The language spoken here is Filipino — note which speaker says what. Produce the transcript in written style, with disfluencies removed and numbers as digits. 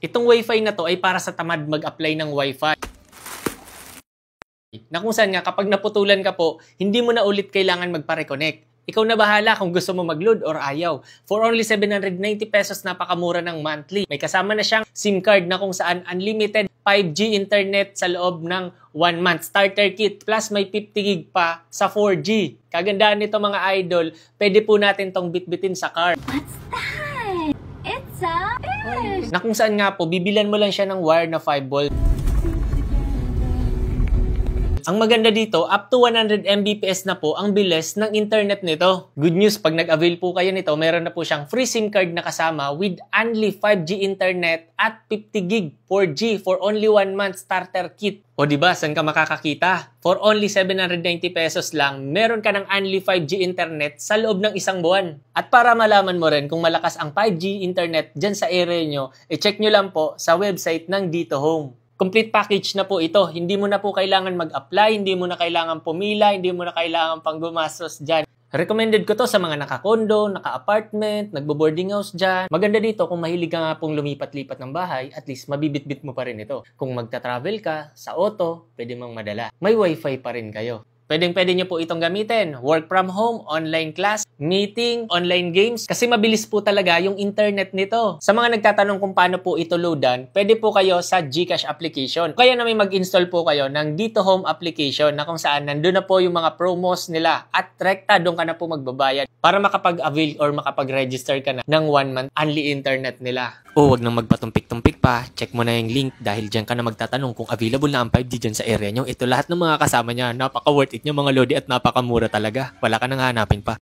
Speaker 1: Itong Wi-Fi na to ay para sa tamad mag-apply ng Wi-Fi. Na kung saan nga kapag naputulan ka po, hindi mo na ulit kailangan magpa-reconnect. Ikaw na bahala kung gusto mo mag-load or ayaw. For only 790 pesos, napakamura ng monthly. May kasama na siyang SIM card na kung saan unlimited 5G internet sa loob ng 1 month starter kit. Plus may 50 gig pa sa 4G. Kagandahan nito mga idol, pwede po natin tong bitbitin sa car.
Speaker 2: What's that? It's a fish!
Speaker 1: Na kung saan nga po, bibilan mo lang siya ng wire na 5 volt. Ang maganda dito, up to 100 Mbps na po ang bilis ng internet nito. Good news, pag nag-avail po kayo nito, meron na po siyang free SIM card na kasama with only 5G internet at 50 gig 4G for only 1 month starter kit. O diba, saan ka makakakita? For only 790 pesos lang, meron ka ng only 5G internet sa loob ng isang buwan. At para malaman mo rin kung malakas ang 5G internet dyan sa area nyo, i-check nyo lang po sa website ng Dito Home. Complete package na po ito. Hindi mo na po kailangan mag-apply, hindi mo na kailangan pumila, hindi mo na kailangan pang gumastos dyan. Recommended ko to sa mga naka-condo, naka-apartment, nagbo-boarding house dyan. Maganda dito kung mahilig ka nga pong lumipat-lipat ng bahay, at least mabibit-bit mo pa rin ito. Kung magta-travel ka sa auto, pwede mong madala. May wifi pa rin kayo. Pwede nyo po itong gamitin. Work from home, online class, meeting, online games. Kasi mabilis po talaga yung internet nito. Sa mga nagtatanong kung paano po ito loadan, pwede po kayo sa GCash application. Kaya na may mag-install po kayo ng Dito Home application na kung saan nandun na po yung mga promos nila at rekta doon ka na po magbabayad para makapag-avail or makapag-register ka na ng 1 month only internet nila. O wag nang magpatumpik-tumpik pa, check mo na yung link dahil dyan ka na magtatanong kung available na ang 5G dyan sa area nyo. Ito lahat ng mga kasama niya, napaka-worth it niya mga lodi at napakamura talaga. Wala ka nang hanapin pa.